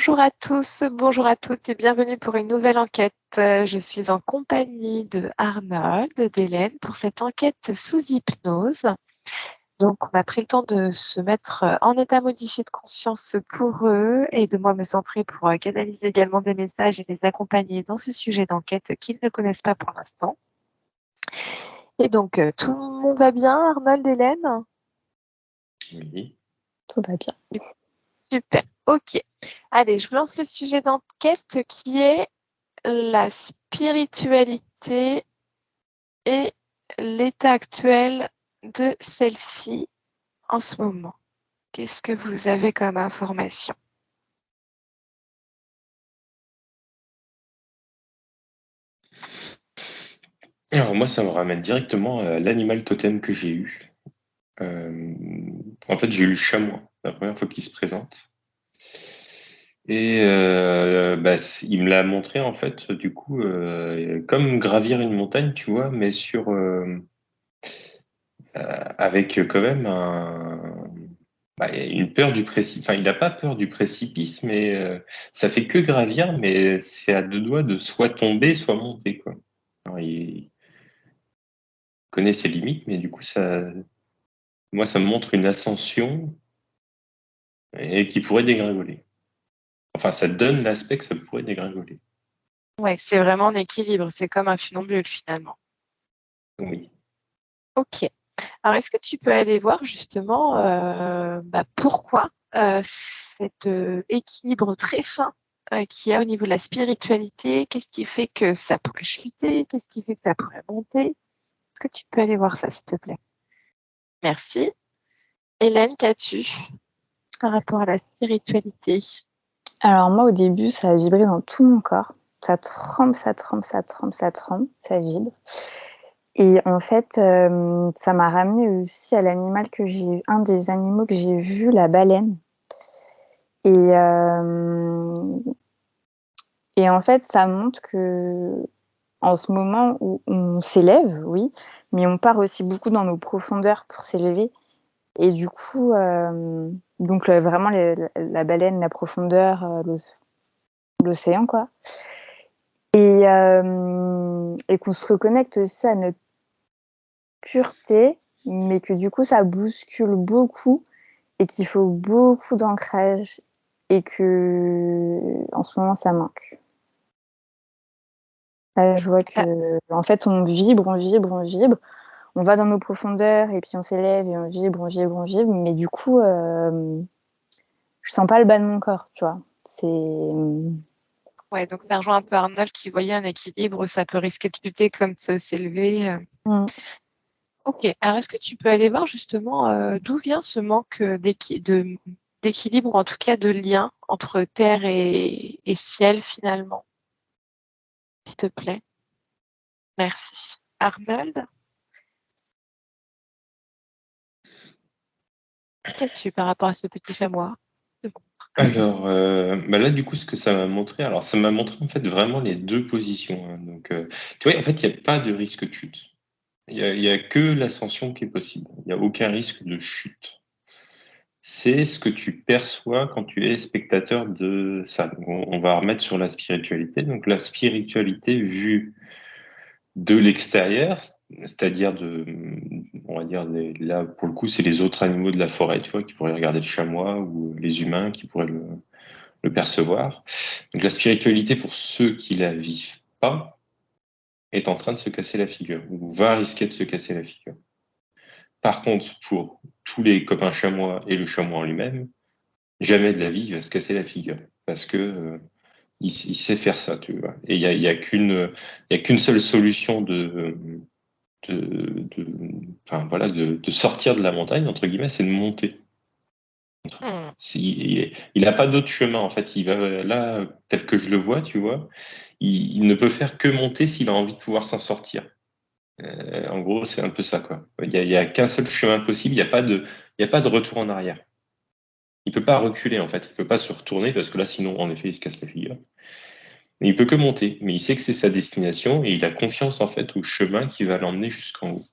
Bonjour à tous, bonjour à toutes et bienvenue pour une nouvelle enquête. Je suis en compagnie de Arnold, d'Hélène pour cette enquête sous hypnose. Donc, on a pris le temps de se mettre en état modifié de conscience pour eux et de moi me centrer pour canaliser également des messages et les accompagner dans ce sujet d'enquête qu'ils ne connaissent pas pour l'instant. Et donc, tout le monde va bien, Arnold, Hélène? Oui. Tout va bien. Super, ok. Allez, je vous lance le sujet d'enquête qui est la spiritualité et l'état actuel de celle-ci en ce moment. Qu'est-ce que vous avez comme information? Alors moi, ça me ramène directement à l'animal totem que j'ai eu. En fait, j'ai eu le chamois, la première fois qu'il se présente. Et il me l'a montré, en fait, du coup, comme gravir une montagne, tu vois, mais avec quand même une peur du précipice. Enfin, il n'a pas peur du précipice, mais ça fait que gravir, mais c'est à deux doigts de soit tomber, soit monter, quoi. Alors, il connaît ses limites, mais du coup, moi, ça me montre une ascension et qui pourrait dégringoler. Enfin, ça donne l'aspect que ça pourrait dégringoler. Ouais, c'est vraiment en équilibre, c'est comme un funambule finalement. Oui. Ok. Alors, est-ce que tu peux aller voir justement pourquoi cet équilibre très fin qu'il y a au niveau de la spiritualité, qu'est-ce qui fait que ça pourrait chuter, qu'est-ce qui fait que ça pourrait monter? Est-ce que tu peux aller voir ça, s'il te plaît? Merci. Hélène, qu'as-tu par rapport à la spiritualité? Alors moi, au début, ça a vibré dans tout mon corps. Ça tremble, ça tremble, ça tremble, ça tremble, ça vibre. Et en fait, ça m'a ramené aussi à l'animal un des animaux que j'ai vu, la baleine. Et en fait, ça montre que en ce moment où on s'élève, oui, mais on part aussi beaucoup dans nos profondeurs pour s'élever. Et du coup, donc vraiment la baleine, la profondeur, l'océan, quoi. Et qu'on se reconnecte aussi à notre pureté, mais que du coup, ça bouscule beaucoup et qu'il faut beaucoup d'ancrage et que en ce moment, ça manque. Là, je vois que, en fait, on vibre, on vibre, on vibre. On va dans nos profondeurs et puis on s'élève et on vibre, on vibre, on vibre. Mais du coup, je sens pas le bas de mon corps, tu vois. Ouais, donc ça rejoint un peu Arnold qui voyait un équilibre où ça peut risquer de chuter comme de s'élever. Ok, alors est-ce que tu peux aller voir justement d'où vient ce manque d'équilibre, ou en tout cas de lien entre terre et ciel finalement, s'il te plaît? Merci. Arnold, qu'as-tu par rapport à ce petit chamois? Alors, là, du coup, ce que ça m'a montré, alors ça m'a montré en fait vraiment les deux positions, hein. Donc, tu vois, en fait, il n'y a pas de risque de chute. Il y a que l'ascension qui est possible. Il n'y a aucun risque de chute. C'est ce que tu perçois quand tu es spectateur de ça. Donc, on va remettre sur la spiritualité. Donc, la spiritualité vue de l'extérieur, c'est-à-dire on va dire, là, pour le coup, c'est les autres animaux de la forêt, tu vois, qui pourraient regarder le chamois ou les humains qui pourraient le percevoir. Donc, la spiritualité, pour ceux qui la vivent pas, est en train de se casser la figure ou va risquer de se casser la figure. Par contre, pour tous les copains chamois et le chamois en lui-même, jamais de la vie il va se casser la figure parce que il sait faire ça, tu vois. Et il y a qu'une seule solution enfin, voilà, de sortir de la montagne entre guillemets, c'est de monter. Il n'a pas d'autre chemin en fait. Il va là tel que je le vois, tu vois. Il ne peut faire que monter s'il a envie de pouvoir s'en sortir. En gros, c'est un peu ça, quoi. Il y a qu'un seul chemin possible. Il y a pas de retour en arrière. Il peut pas reculer en fait. Il peut pas se retourner parce que là, sinon, en effet, il se casse la figure. Mais il peut que monter. Mais il sait que c'est sa destination et il a confiance en fait au chemin qui va l'emmener jusqu'en haut.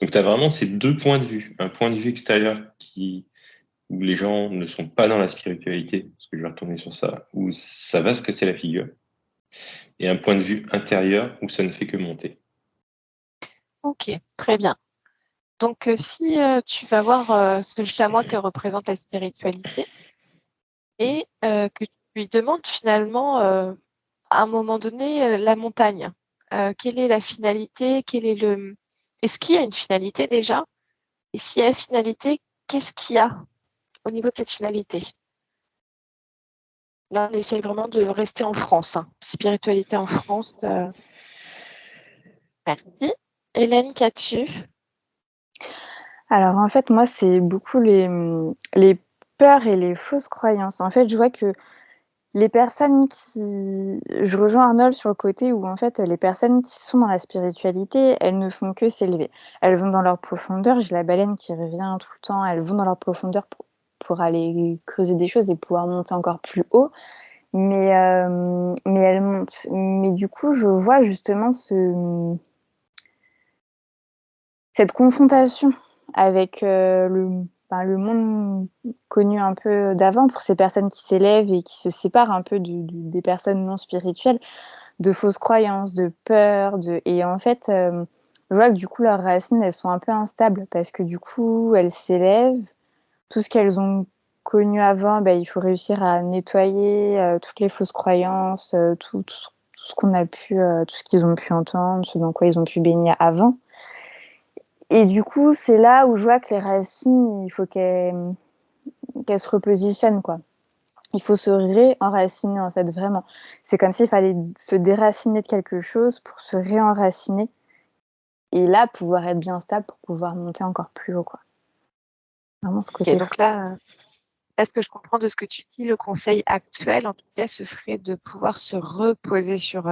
Donc, tu as vraiment ces deux points de vue. Un point de vue extérieur où les gens ne sont pas dans la spiritualité, parce que je vais retourner sur ça, où ça va se casser la figure, et un point de vue intérieur où ça ne fait que monter. Ok, très bien. Donc, si tu vas voir ce chamois que représente la spiritualité et que tu lui demandes finalement, à un moment donné, la montagne, quelle est la finalité? Est-ce qu'il y a une finalité déjà? Et s'il y a une finalité, qu'est-ce qu'il y a au niveau de cette finalité? Là, on essaye vraiment de rester en France, hein. Spiritualité en France. Merci. Hélène, qu'as-tu? Alors en fait, moi, c'est beaucoup les peurs et les fausses croyances. En fait, je vois que les personnes qui... Je rejoins Arnold sur le côté où en fait, les personnes qui sont dans la spiritualité, elles ne font que s'élever. Elles vont dans leur profondeur. J'ai la baleine qui revient tout le temps. Elles vont dans leur profondeur pour aller creuser des choses et pouvoir monter encore plus haut. Mais elles montent. Mais du coup, je vois justement cette confrontation avec le monde connu un peu d'avant pour ces personnes qui s'élèvent et qui se séparent un peu des personnes non spirituelles, de fausses croyances, de peur. Et en fait, je vois que du coup, leurs racines, elles sont un peu instables parce que du coup, elles s'élèvent. Tout ce qu'elles ont connu avant, il faut réussir à nettoyer toutes les fausses croyances, tout ce qu'on a pu, tout ce qu'ils ont pu entendre, ce dans quoi ils ont pu baigner avant. Et du coup, c'est là où je vois que les racines, il faut qu'elles se repositionnent, quoi. Il faut se réenraciner, en fait, vraiment. C'est comme s'il fallait se déraciner de quelque chose pour se réenraciner. Et là, pouvoir être bien stable pour pouvoir monter encore plus haut, quoi. Vraiment, ce Ok, côté fou. donc là, est-ce que je comprends de ce que tu dis, le conseil actuel, en tout cas, ce serait de pouvoir se reposer sur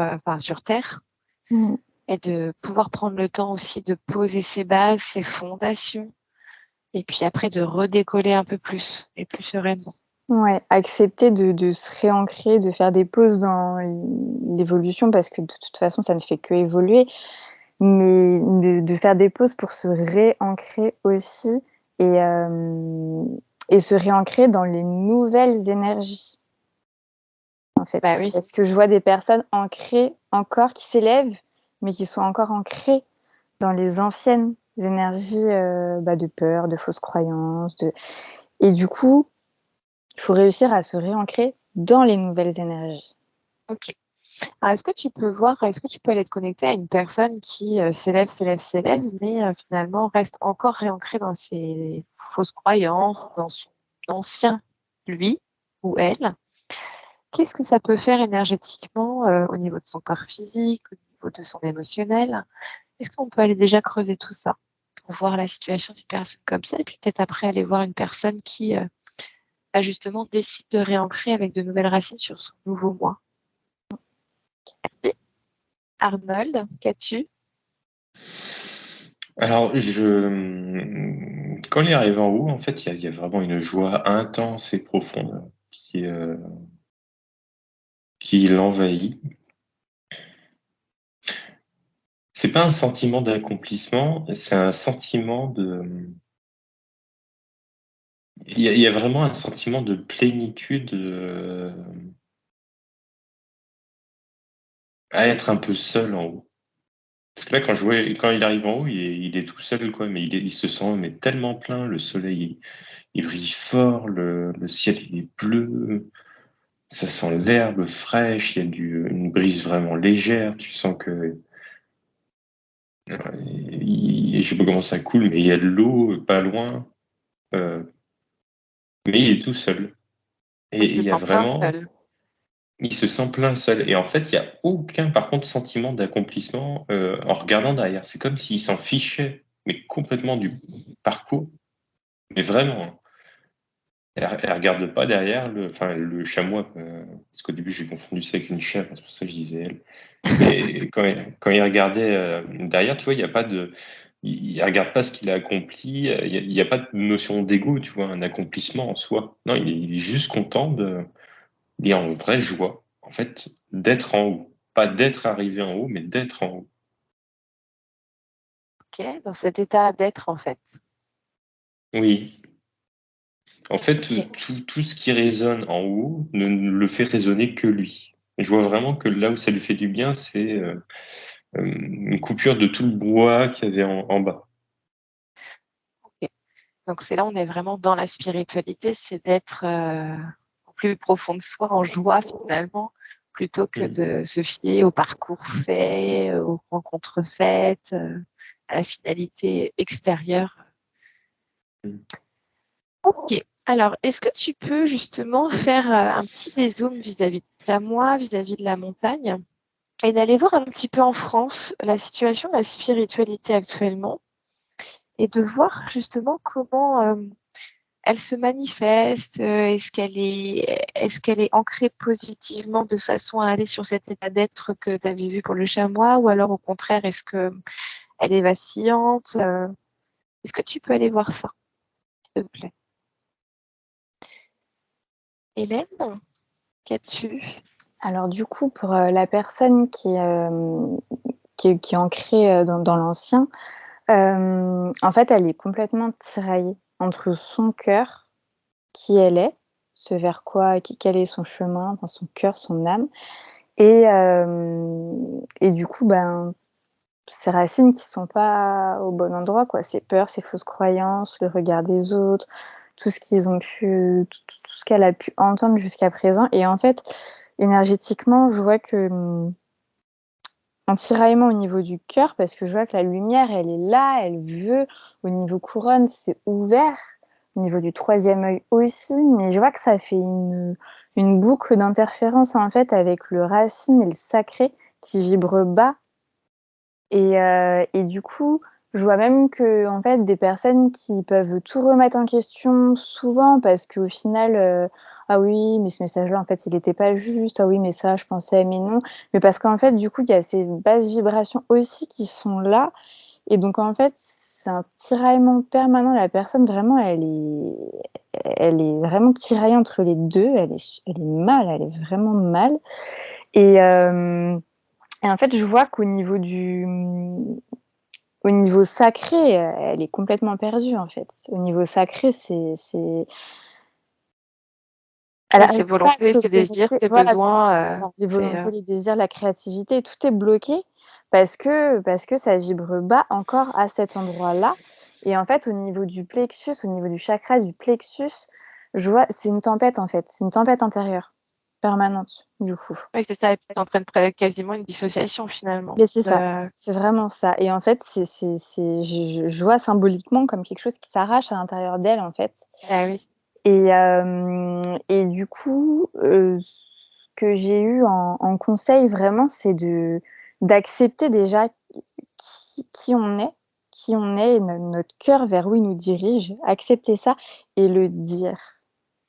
Terre Mmh. et de pouvoir prendre le temps aussi de poser ses bases, ses fondations, et puis après de redécoller un peu plus et plus sereinement. Ouais, accepter de se réancrer, de faire des pauses dans l'évolution parce que de toute façon, ça ne fait que évoluer, mais de faire des pauses pour se réancrer aussi et, et se réancrer dans les nouvelles énergies, en fait. Bah oui, Parce que je vois des personnes ancrées encore qui s'élèvent, mais qui sont encore ancrées dans les anciennes énergies de peur, de fausses croyances. Et du coup, il faut réussir à se réancrer dans les nouvelles énergies. ok. Alors, est-ce que tu peux aller te connecter à une personne qui s'élève, mais finalement reste encore réancrée dans ses fausses croyances, dans son ancien lui ou elle? Qu'est-ce que ça peut faire énergétiquement au niveau de son corps physique, au niveau de son émotionnel? Est-ce qu'on peut aller déjà creuser tout ça pour voir la situation d'une personne comme ça et puis peut-être après aller voir une personne qui justement décide de réancrer avec de nouvelles racines sur son nouveau moi? Et Arnold, qu'as-tu? Alors, quand il arrive en haut, en fait, il y a vraiment une joie intense et profonde qui l'envahit. C'est pas un sentiment d'accomplissement, c'est un sentiment il y a vraiment un sentiment de plénitude à être un peu seul en haut. Parce que là, quand il arrive en haut, il est tout seul, quoi, mais il se sent mais tellement plein. Le soleil, il brille fort, le ciel, il est bleu. Ça sent l'herbe fraîche, il y a une brise vraiment légère. Tu sens que, je sais pas comment ça coule, mais il y a de l'eau pas loin. Euh, mais il est tout seul. Et Il il se y a sent plein vraiment, seul. il se sent plein seul. Et en fait, il n'y a aucun, par contre, sentiment d'accomplissement en regardant derrière. C'est comme s'il s'en fichait, mais complètement du parcours. Mais vraiment, hein. Elle regarde pas derrière le chamois, parce qu'au début j'ai confondu ça avec une chèvre, c'est pour ça que je disais elle. Mais quand il regardait derrière, tu vois, il y a pas de, il regarde pas ce qu'il a accompli, il y a pas de notion d'ego, tu vois, un accomplissement en soi. Non, il est juste content il est en vraie joie, en fait, d'être en haut, pas d'être arrivé en haut, mais d'être en haut. Ok, dans cet état d'être en fait. Oui. En fait, tout ce qui résonne en haut ne le fait résonner que lui. Je vois vraiment que là où ça lui fait du bien, c'est une coupure de tout le brouhaha qu'il y avait en bas. Ok. Donc c'est là, on est vraiment dans la spiritualité, c'est d'être au plus profond de soi, en joie finalement, plutôt que de se fier au parcours fait, aux rencontres faites, à la finalité extérieure. Ok. Alors, est-ce que tu peux justement faire un petit dézoom vis-à-vis de la moi, vis-à-vis de la montagne, et d'aller voir un petit peu en France la situation de la spiritualité actuellement, et de voir justement comment elle se manifeste, est-ce qu'elle est ancrée positivement de façon à aller sur cet état d'être que tu avais vu pour le chamois, ou alors au contraire, est-ce qu'elle est vacillante? Est-ce que tu peux aller voir ça, s'il te plaît? Hélène, qu'as-tu? Alors du coup, pour la personne qui est ancrée dans l'ancien, en fait, elle est complètement tiraillée entre son cœur, qui elle est, ce vers quoi, quel est son chemin, enfin, son cœur, son âme, et du coup, ses racines qui sont pas au bon endroit, quoi. Ses peurs, ses fausses croyances, le regard des autres, tout ce qu'ils ont pu, tout ce qu'elle a pu entendre jusqu'à présent. Et en fait, énergétiquement, je vois que un tiraillement au niveau du cœur, parce que je vois que la lumière, elle est là, elle veut. Au niveau couronne, c'est ouvert. Au niveau du troisième œil aussi, mais je vois que ça fait une boucle d'interférence en fait avec le racine et le sacré qui vibre bas. Et du coup, je vois même que en fait, des personnes qui peuvent tout remettre en question souvent parce qu'au final, ah oui, mais ce message-là, en fait, il n'était pas juste. Ah oui, mais ça, je pensais, mais non. Mais parce qu'en fait, du coup, il y a ces basses vibrations aussi qui sont là. Et donc, en fait, c'est un tiraillement permanent. La personne, vraiment, elle est vraiment tiraillée entre les deux. Elle est mal, elle est vraiment mal. Et, et en fait, je vois qu'au niveau au niveau sacré, elle est complètement perdue, en fait. Au niveau sacré, elle Oui, n'arrive ses pas à se volontés, ses désirs, reconnecter. ses Voilà, besoins, les volontés, les désirs, la créativité, tout est bloqué parce que ça vibre bas encore à cet endroit-là. Et en fait, au niveau du plexus, au niveau du chakra du plexus, je vois, c'est une tempête, en fait. C'est une tempête intérieure, permanente, du coup. oui, c'est ça, elle est en train de quasiment une dissociation finalement. Mais c'est ça, c'est vraiment ça. Et en fait, je vois symboliquement comme quelque chose qui s'arrache à l'intérieur d'elle, en fait. Ah oui. Et du coup, ce que j'ai eu en conseil vraiment, c'est d'accepter déjà qui on est, et notre cœur vers où il nous dirige, accepter ça et le dire.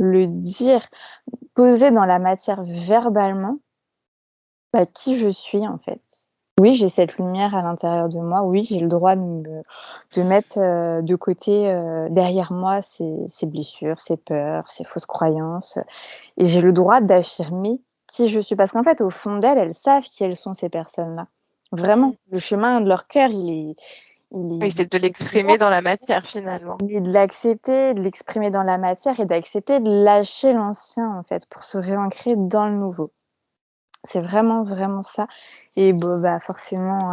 Le dire, poser dans la matière verbalement, qui je suis en fait. Oui, j'ai cette lumière à l'intérieur de moi. Oui, j'ai le droit de mettre de côté derrière moi ces blessures, ces peurs, ces fausses croyances. Et j'ai le droit d'affirmer qui je suis. Parce qu'en fait, au fond d'elles, elles savent qui elles sont, ces personnes-là. Vraiment, le chemin de leur cœur, Oui, c'est de clair. l'exprimer dans la matière finalement. Mais de l'accepter, de l'exprimer dans la matière et d'accepter de lâcher l'ancien, en fait, pour se réancrer dans le nouveau. C'est vraiment, vraiment ça. Et forcément,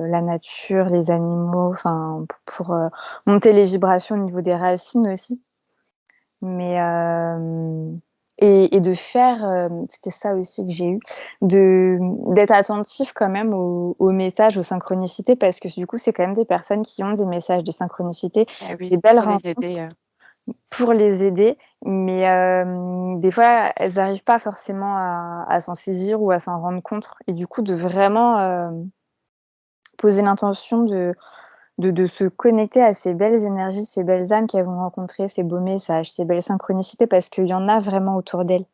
la nature, les animaux, enfin, pour monter les vibrations au niveau des racines aussi. Mais et de faire, c'était ça aussi que j'ai eu, d'être attentif quand même aux messages, aux synchronicités, parce que du coup, c'est quand même des personnes qui ont des messages, des synchronicités, Ah oui, des belles pour les rencontres aider. pour les aider. Mais des fois, elles n'arrivent pas forcément à s'en saisir ou à s'en rendre compte. Et du coup, de vraiment poser l'intention de se connecter à ces belles énergies, ces belles âmes qu'elles vont rencontrer, ces beaux messages, ces belles synchronicités, parce qu'il y en a vraiment autour d'elles.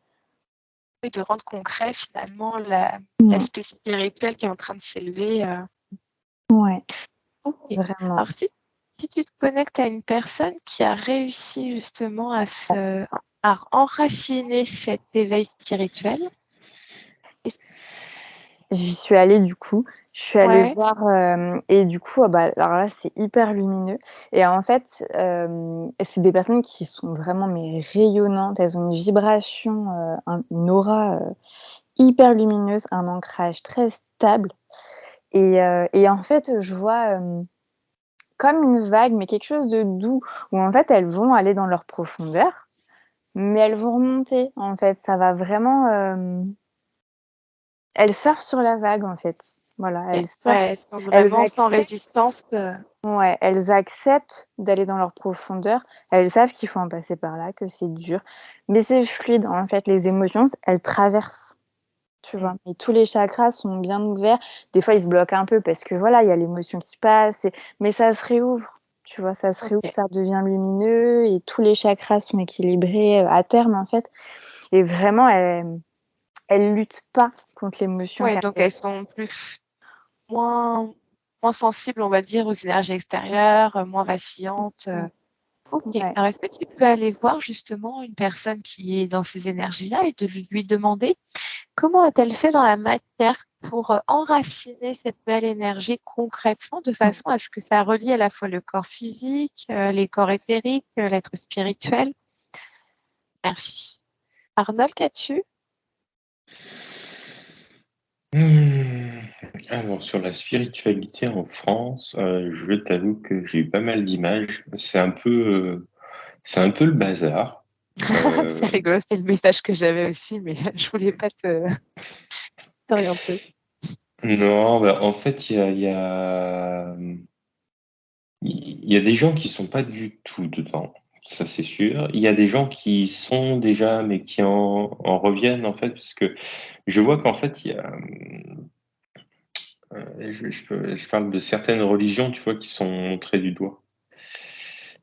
Et de rendre concret finalement Mmh. l'aspect spirituel qui est en train de s'élever. Ouais, Ok. vraiment. Alors si tu te connectes à une personne qui a réussi justement à enraciner cet éveil spirituel. J'y suis allée du coup. Je suis allée Ouais. voir et du coup, alors là, c'est hyper lumineux et en fait, c'est des personnes qui sont vraiment mais rayonnantes. Elles ont une vibration, une aura, hyper lumineuse, un ancrage très stable et en fait, je vois, comme une vague, mais quelque chose de doux où en fait, elles vont aller dans leur profondeur, mais elles vont remonter, en fait. Ça va vraiment, elles surfent sur la vague, en fait. Voilà, Ouais, elles surfent, elles sont elles vraiment sans acceptent. résistance. Ouais, elles acceptent d'aller dans leur profondeur. Elles savent qu'il faut en passer par là, que c'est dur, mais c'est fluide. En fait, les émotions, elles traversent, tu vois? Et tous les chakras sont bien ouverts. Des fois, ils se bloquent un peu parce que voilà, il y a l'émotion qui passe mais ça se réouvre, tu vois? Ça se réouvre, OK. ça redevient lumineux et tous les chakras sont équilibrés, à terme, en fait et vraiment, elles luttent pas contre l'émotion Ouais, qu'elles donc elles ressentent. sont moins moins sensibles, on va dire, aux énergies extérieures, moins vacillantes. OK. Ouais. Alors est-ce que tu peux aller voir justement une personne qui est dans ces énergies-là et de lui demander comment a-t-elle fait dans la matière pour, enraciner cette belle énergie concrètement de façon à ce que ça relie à la fois le corps physique, les corps éthériques, l'être spirituel? Merci. Arnold, qu'as-tu? Mmh. Alors, sur la spiritualité en France, je t'avoue que j'ai eu pas mal d'images. C'est un peu le bazar. C'est Euh, rigolo, c'est le message que j'avais aussi, mais je voulais pas t'orienter. non, bah, en fait, il y a des gens qui sont pas du tout dedans. Ça, c'est sûr. Il y a des gens qui sont déjà, mais qui en reviennent, en fait, parce que je vois qu'en fait, je parle de certaines religions, tu vois, qui sont montrées du doigt.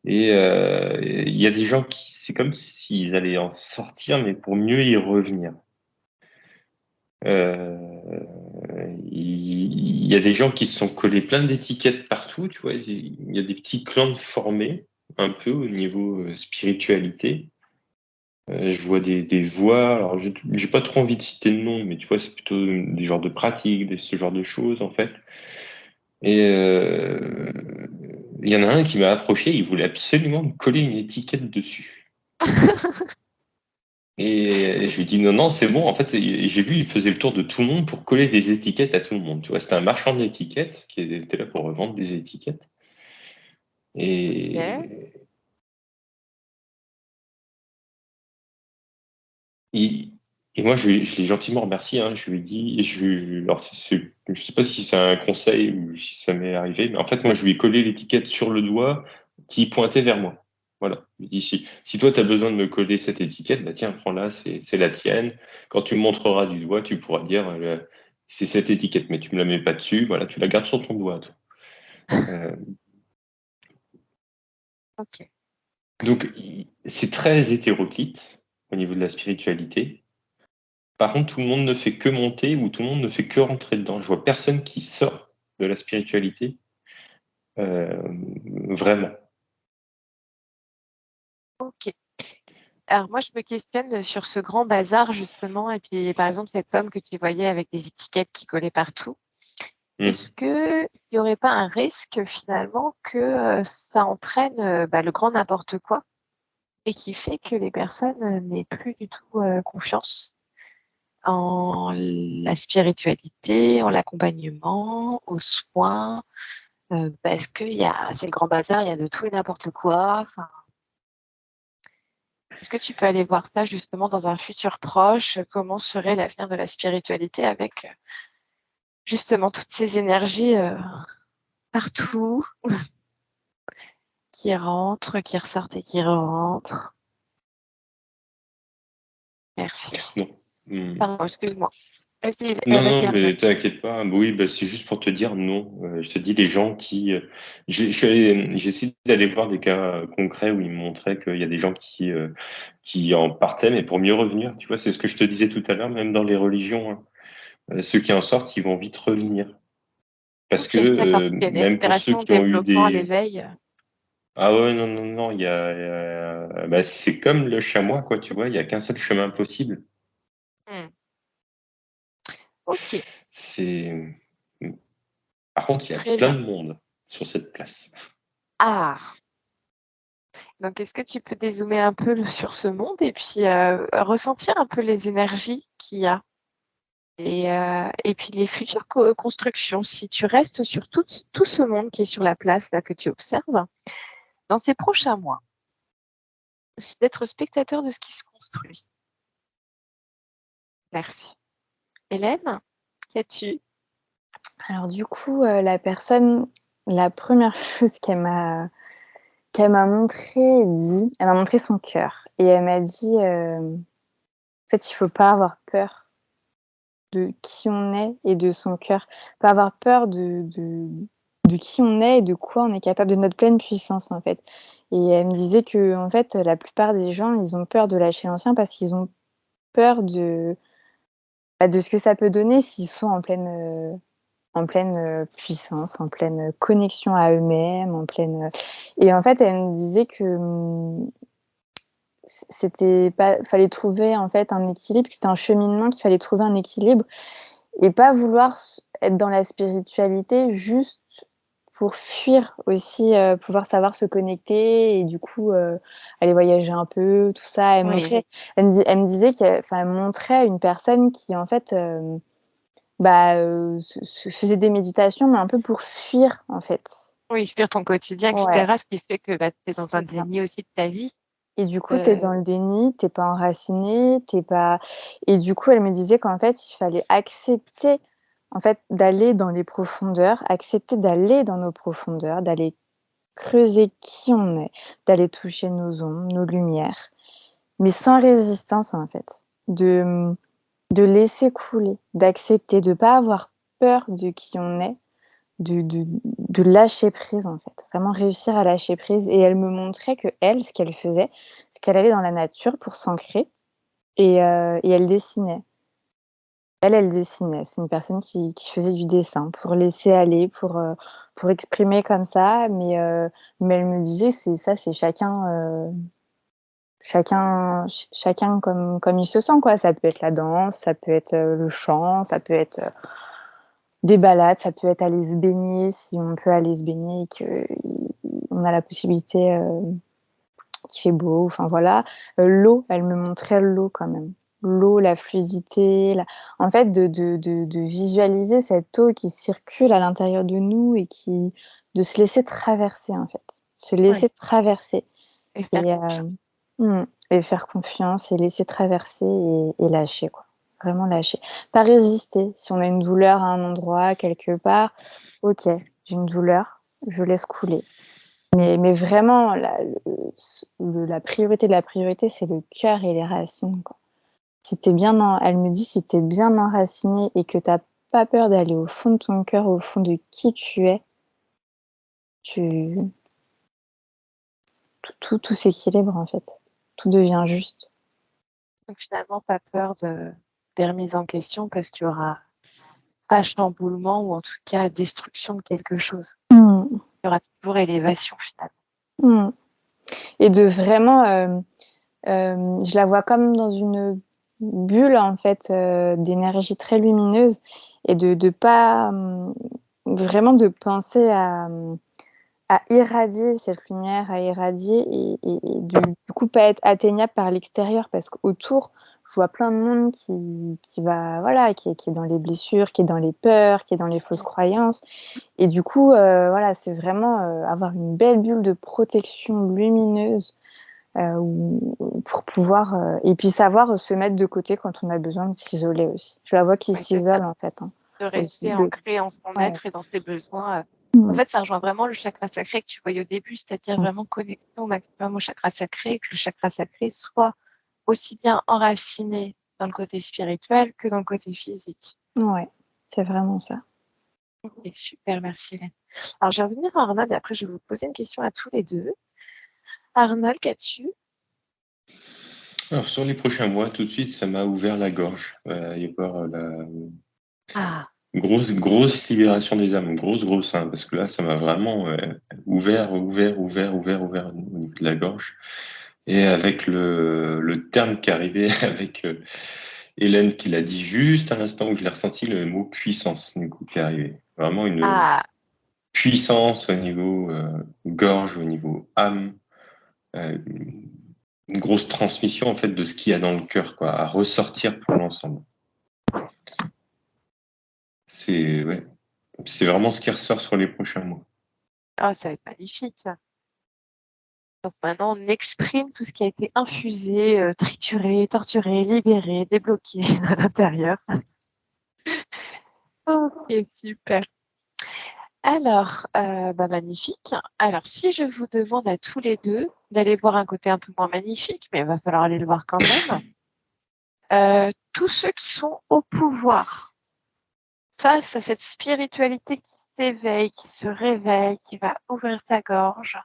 Et il y a des gens qui, c'est comme s'ils allaient en sortir, mais pour mieux y revenir. Euh, il y a des gens qui se sont collés plein d'étiquettes partout, tu vois. Il y a des petits clans formés, un peu au niveau spiritualité. Je vois des voix, alors j'ai pas trop envie de citer de nom, mais tu vois, c'est plutôt des genres de pratiques, ce genre de choses, en fait. Et il y en a un qui m'a approché, il voulait absolument me coller une étiquette dessus. Et je lui dis non, non, c'est bon. En fait, j'ai vu, il faisait le tour de tout le monde pour coller des étiquettes à tout le monde. Tu vois, c'était un marchand d'étiquettes qui était là pour revendre des étiquettes. OK. Et, et, et moi, je l'ai gentiment remercié. Hein. Je lui ai dit, alors, je sais pas si c'est un conseil ou si ça m'est arrivé, mais en fait, moi, je lui ai collé l'étiquette sur le doigt qui pointait vers moi. Voilà. Je lui ai dit, si toi, tu as besoin de me coller cette étiquette, bah tiens, prends-la, c'est la tienne. Quand tu me montreras du doigt, tu pourras dire, c'est cette étiquette, mais tu me la mets pas dessus. Voilà, tu la gardes sur ton doigt, toi. Euh, OK. donc, c'est très hétéroclite au niveau de la spiritualité. Par contre, tout le monde ne fait que monter ou tout le monde ne fait que rentrer dedans. Je vois personne qui sort de la spiritualité, euh, vraiment. OK. Alors moi, je me questionne sur ce grand bazar justement et puis, par exemple, cet homme que tu voyais avec des étiquettes qui collaient partout. Est-ce Mm. qu'il n'y aurait pas un risque finalement que, ça entraîne, le grand n'importe quoi et qui fait que les personnes, n'aient plus du tout, confiance en la spiritualité, en l'accompagnement, aux soins, parce c'est le grand bazar, il y a de tout et n'importe quoi. Enfin, est-ce que tu peux aller voir ça justement dans un futur proche? Comment serait l'avenir de la spiritualité avec, justement toutes ces énergies, partout, qui rentrent, qui ressortent et qui rentrent? Merci. Non. Mm. Pardon, excuse-moi. Vas-y, Non, vas-y non, Arnaud. mais t'inquiète pas. Oui, bah, c'est juste pour te dire non. Je te dis les gens qui. J'ai essayé d'aller voir des cas concrets où ils me montraient qu'il y a des gens qui en partaient, mais pour mieux revenir. Tu vois, c'est ce que je te disais tout à l'heure, même dans les religions. Hein. Ceux qui en sortent, ils vont vite revenir. Parce que OK, d'accord, parce qu'il y a une même pour ceux aspiration qui ont eu développement à des. l'éveil. Ah ouais, non, non, non, bah, c'est comme le chamois, quoi, tu vois, il n'y a qu'un seul chemin possible. Mmh. OK. C'est. Par contre, il y a Très plein bien. de monde sur cette place. Ah! Donc, est-ce que tu peux dézoomer un peu sur ce monde et puis ressentir un peu les énergies qu'il y a et puis les futures constructions, si tu restes sur tout ce monde qui est sur la place là que tu observes, dans ces prochains mois, d'être spectateur de ce qui se construit. Merci. Hélène, qu'as-tu? Alors du coup, la première chose qu'elle m'a montré son cœur et elle m'a dit, en fait, il faut pas avoir peur de qui on est et de son cœur, pas avoir peur de qui on est et de quoi on est capable, de notre pleine puissance, en fait. Et elle me disait que en fait, la plupart des gens, ils ont peur de lâcher l'ancien parce qu'ils ont peur de ce que ça peut donner s'ils sont en pleine puissance, en pleine connexion à eux-mêmes, en pleine. Et en fait, elle me disait que c'était pas, fallait trouver en fait un équilibre, que c'était un cheminement, qu'il fallait trouver un équilibre et pas vouloir être dans la spiritualité juste pour fuir aussi, pouvoir savoir se connecter et du coup aller voyager un peu, tout ça. Oui, Elle me disait elle montrait une personne qui en fait se faisait des méditations, mais un peu pour fuir, en fait. oui, fuir ton quotidien, Ouais, etc. Ce qui fait que tu es dans un c'est ça. déni aussi de ta vie. Et du coup, tu es dans le déni, tu pas enraciné, tu pas. Et du coup, elle me disait qu'en fait, il fallait accepter en fait, d'aller dans les profondeurs, accepter d'aller dans nos profondeurs, d'aller creuser qui on est, d'aller toucher nos ombres, nos lumières, mais sans résistance, en fait. De laisser couler, d'accepter, de pas avoir peur de qui on est, de lâcher prise, en fait. Vraiment réussir à lâcher prise. Et elle me montrait que elle, ce qu'elle faisait, c'est qu'elle allait dans la nature pour s'ancrer et elle dessinait. Elle dessinait. C'est une personne qui faisait du dessin pour laisser aller, pour exprimer comme ça. Mais elle me disait, c'est chacun comme il se sent, quoi. Ça peut être la danse, ça peut être le chant, ça peut être des balades, ça peut être aller se baigner si on peut aller se baigner et qu'on a la possibilité qu'il fait beau, enfin voilà. L'eau, elle me montrait l'eau quand même. L'eau, la fluidité, en fait de visualiser cette eau qui circule à l'intérieur de nous et de se laisser traverser en fait. Se Oui, laisser traverser et faire et, confiance. et faire confiance et laisser traverser et lâcher quoi. Vraiment lâcher. Pas résister. Si on a une douleur à un endroit, quelque part, ok, j'ai une douleur, je laisse couler. Mais vraiment, la priorité de la priorité, c'est le cœur et les racines, quoi. Si t'es elle me dit, si tu es bien enraciné et que tu pas peur d'aller au fond de ton cœur, au fond de qui tu es, tu tout s'équilibre, en fait. Tout devient juste. Donc finalement, pas peur des remises en question parce qu'il y aura pas chamboulement ou en tout cas destruction de quelque chose. Mmh. Il y aura toujours élévation finalement. Mmh. Et de vraiment, je la vois comme dans une bulle, en fait, d'énergie très lumineuse et de pas, vraiment de penser à irradier cette lumière, à irradier et du coup pas être atteignable par l'extérieur parce qu'autour, je vois plein de monde qui va, voilà, qui est dans les blessures, qui est dans les peurs, qui est dans les fausses croyances. Et du coup, voilà, c'est vraiment avoir une belle bulle de protection lumineuse pour pouvoir, et puis savoir se mettre de côté quand on a besoin de s'isoler aussi. Je la vois qui Oui, c'est ça. s'isole en fait. Hein, De aussi. rester ancré en son Ouais. être et dans ses besoins. En Mmh. fait, ça rejoint vraiment le chakra sacré que tu voyais au début, c'est-à-dire vraiment connexion au maximum au chakra sacré, et que le chakra sacré soit aussi bien enraciné dans le côté spirituel que dans le côté physique. Ouais, c'est vraiment ça. Ok, super, merci Hélène. Alors, je vais revenir à Arnold et après, je vais vous poser une question à tous les deux. Arnold, qu'as-tu? Alors, sur les prochains mois, tout de suite, ça m'a ouvert la gorge. Il y a peur, la Ah, grosse libération des âmes, grosse, hein, parce que là, ça m'a vraiment ouvert au niveau de la gorge. Et avec le terme qui arrivait avec Hélène qui l'a dit juste à l'instant où je l'ai ressenti, le mot puissance, du coup, qui est arrivé. Vraiment une Ah, puissance au niveau gorge, au niveau âme, une grosse transmission en fait de ce qu'il y a dans le cœur, quoi, à ressortir pour l'ensemble. C'est ouais, c'est vraiment ce qui ressort sur les prochains mois. ça va être magnifique. Donc maintenant, on exprime tout ce qui a été infusé, trituré, torturé, libéré, débloqué à l'intérieur. Ok, super. Alors, magnifique. Alors, si je vous demande à tous les deux d'aller voir un côté un peu moins magnifique, mais il va falloir aller le voir quand même, tous ceux qui sont au pouvoir, face à cette spiritualité qui s'éveille, qui se réveille, qui va ouvrir sa gorge,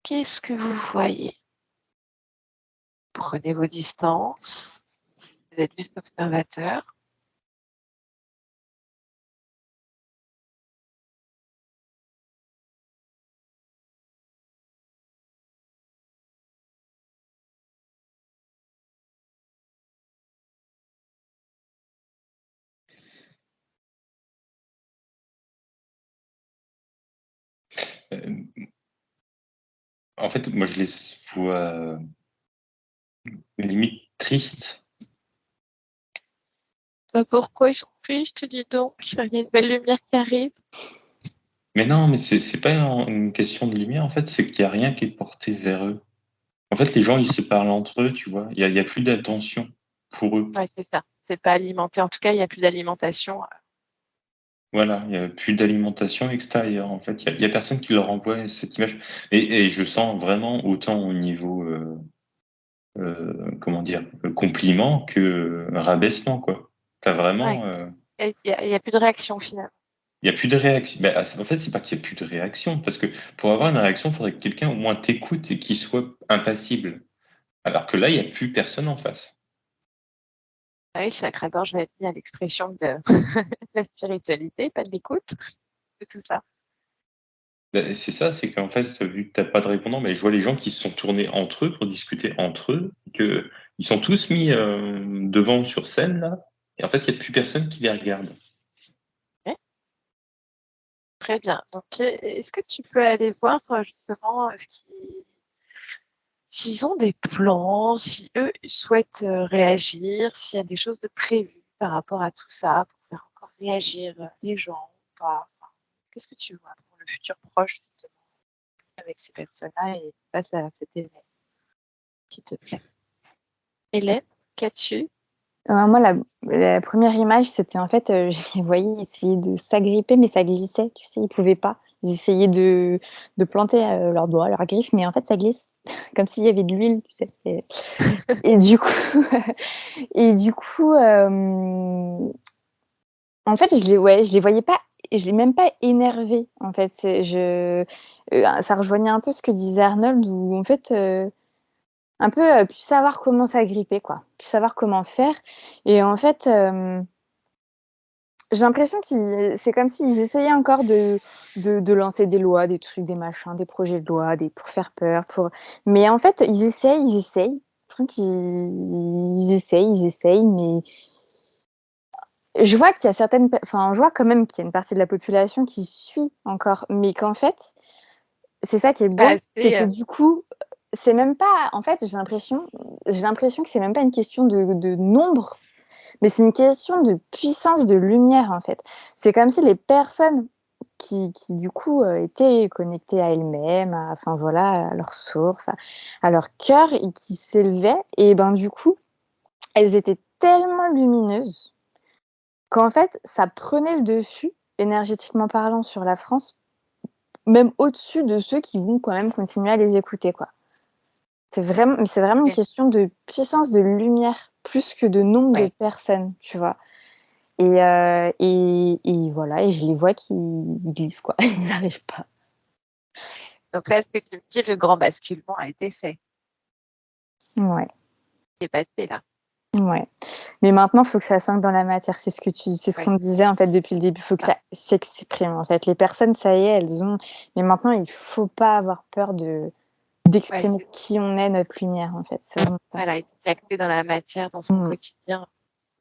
qu'est-ce que vous voyez? Prenez vos distances, vous êtes juste observateur. Euh, En fait, moi, je les vois limite tristes. Pourquoi ils sont tristes, dis donc? Il y a une belle lumière qui arrive. Mais non, mais c'est pas une question de lumière, en fait, c'est qu'il n'y a rien qui est porté vers eux. En fait, les gens, ils se parlent entre eux, tu vois. Il y a plus d'attention pour eux. Ouais, c'est ça. C'est pas alimenté. En tout cas, il n'y a plus d'alimentation. Voilà, il n'y a plus d'alimentation extérieure, en fait. Il y a personne qui leur envoie cette image. Et je sens vraiment autant au niveau, comment dire, compliment que rabaissement, quoi. T'as Ouais. vraiment, Il y a plus de réaction au final. il n'y a plus de réaction. Ben, en fait, c'est pas qu'il n'y a plus de réaction, parce que pour avoir une réaction, il faudrait que quelqu'un au moins t'écoute et qu'il soit impassible. Alors que là, il n'y a plus personne en face. Ah oui, chakra-gorge va être mis à l'expression de la spiritualité, pas de l'écoute, de tout ça. Ben, c'est ça, c'est qu'en fait, vu que tu n'as pas de répondant, mais je vois les gens qui se sont tournés entre eux pour discuter entre eux, que ils sont tous mis devant sur scène, là, et en fait, il n'y a plus personne qui les regarde. Ouais, très bien. Donc, est-ce que tu peux aller voir justement s'ils ont des plans, si eux ils souhaitent réagir, s'il y a des choses de prévues par rapport à tout ça, pour faire encore réagir les gens ou pas. Enfin, qu'est-ce que tu vois pour le futur proche justement, avec ces personnes-là et face à cet événement, s'il te plaît? Hélène, qu'as-tu? Moi, la première image, c'était en fait, je les voyais essayer de s'agripper, mais ça glissait, tu sais, ils pouvaient pas. Ils essayaient de planter leurs doigts, leurs griffes, mais en fait, ça glisse, comme s'il y avait de l'huile, tu sais. Et du coup, et du coup en fait, je les voyais pas, je les même pas énervés, en fait. Ça rejoignait un peu ce que disait Arnold, où en fait, un peu plus savoir comment s'agripper, quoi, plus savoir comment faire. Et en fait, j'ai l'impression qu'ils c'est comme s'ils essayaient encore de lancer des lois, des trucs, des machins, des projets de loi, pour faire peur, mais en fait, ils essayent. Je trouve qu'ils ils essayent, mais je vois qu'il y a enfin, je vois quand même qu'il y a une partie de la population qui suit encore, mais qu'en fait, c'est ça qui est Pas beau, c'est assez. que du coup, c'est même pas, en fait, j'ai l'impression que c'est même pas une question de nombre, mais c'est une question de puissance de lumière, en fait. C'est comme si les personnes qui du coup, étaient connectées à elles-mêmes, enfin voilà, à leur source, à leur cœur, et qui s'élevaient, et ben du coup, elles étaient tellement lumineuses qu'en fait, ça prenait le dessus, énergétiquement parlant, sur la France, même au-dessus de ceux qui vont quand même continuer à les écouter, quoi. C'est vraiment une Ok. question de puissance de lumière, plus que de nombre de Ouais. personnes, tu vois. Et voilà, et je les vois qui glissent, quoi. Ils n'arrivent pas. Donc là, ce que tu me dis, le grand basculement a été fait. Ouais, C'est passé là. ouais. Mais maintenant, il faut que ça s'ancre dans la matière. C'est ce Ouais, qu'on disait, en fait, depuis le début. Il faut que ça. ça s'exprime, en fait. Les personnes, ça y est, elles ont... Mais maintenant, il ne faut pas avoir peur Ouais, d'exprimer qui on est, notre lumière, en fait. C'est vraiment ça. voilà, éclater dans la matière, dans son Mm. quotidien,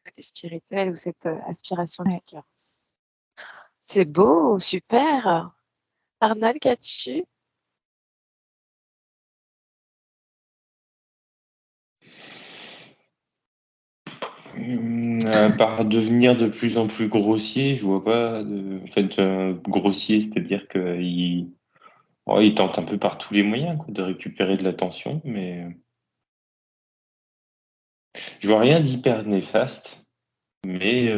côté spirituel ou cette aspiration du Ouais. cœur. C'est beau, super. Arnold, qu'as-tu? À part devenir de plus en plus grossier, je vois pas en fait, grossier, c'est-à-dire il tente un peu par tous les moyens quoi, de récupérer de l'attention, mais je vois rien d'hyper néfaste, mais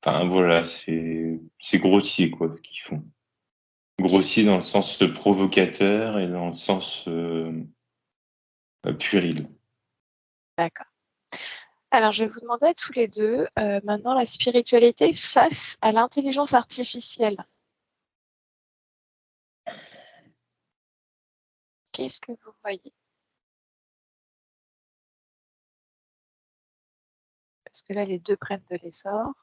enfin voilà, c'est grossier quoi ce qu'ils font. Ok, Grossier dans le sens provocateur et dans le sens puéril. d'accord. Alors, je vais vous demander à tous les deux, maintenant, la spiritualité face à l'intelligence artificielle. Qu'est-ce que vous voyez? Parce que là, les deux prennent de l'essor.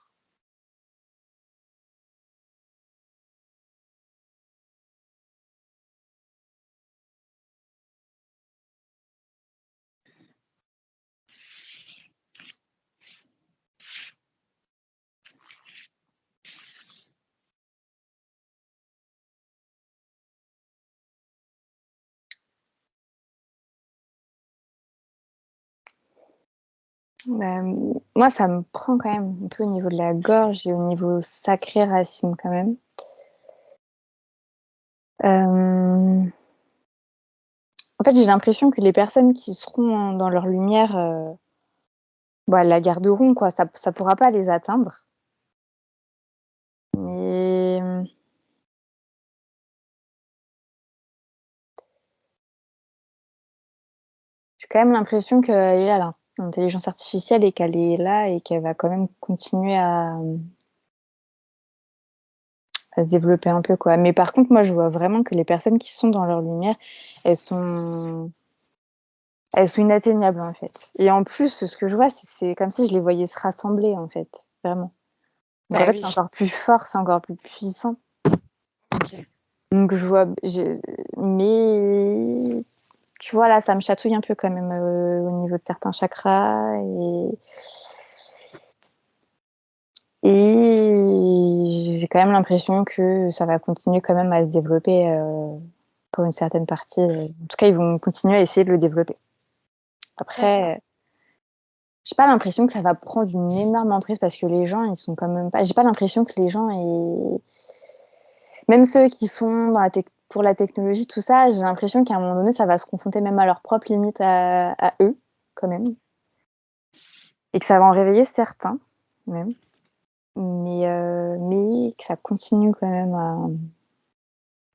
Moi, ça me prend quand même un peu au niveau de la gorge et au niveau sacré racine quand même. En fait, j'ai l'impression que les personnes qui seront dans leur lumière, elles la garderont, quoi. Ça pourra pas les atteindre. Mais j'ai quand même l'impression qu'elle est là, l'intelligence artificielle, et qu'elle est là et qu'elle va quand même continuer à se développer un peu, quoi. Mais par contre, moi, je vois vraiment que les personnes qui sont dans leur lumière, elles sont inatteignables, en fait. Et en plus, ce que je vois, c'est comme si je les voyais se rassembler, en fait, vraiment. Donc en Bah fait, oui. c'est encore plus fort, c'est encore plus puissant. Ok. Donc mais tu vois, là, ça me chatouille un peu quand même au niveau de certains chakras. Et j'ai quand même l'impression que ça va continuer quand même à se développer pour une certaine partie. En tout cas, ils vont continuer à essayer de le développer. D'accord. Après, j'ai pas l'impression que ça va prendre une énorme emprise parce que les gens, ils sont quand même pas. J'ai pas l'impression que les gens, même ceux qui sont dans pour la technologie, tout ça, j'ai l'impression qu'à un moment donné, ça va se confronter même à leurs propres limites à eux, quand même. Et que ça va en réveiller certains, même. Mais que ça continue quand même à.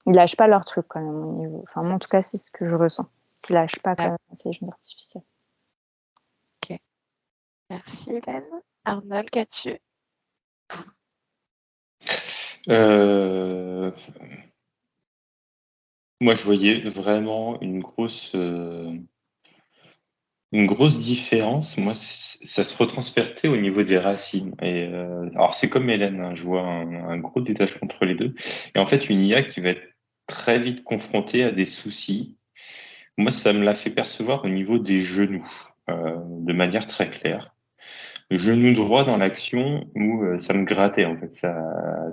Ils lâchent pas leur truc, quand même, au niveau. Enfin, moi, en tout cas, c'est ce que je ressens. Qu'ils lâchent pas, quand D'accord. même, l'intelligence artificielle. Ok. Merci, Hélène. Arnold, qu'as-tu? Euh, Moi, je voyais vraiment une grosse différence. Moi, ça se retranspertait au niveau des racines. Et alors, c'est comme Hélène, hein, je vois un gros détachement entre les deux. Et en fait, une IA qui va être très vite confrontée à des soucis. Moi, ça me l'a fait percevoir au niveau des genoux, de manière très claire. Le genou droit dans l'action où ça me grattait, en fait. Ça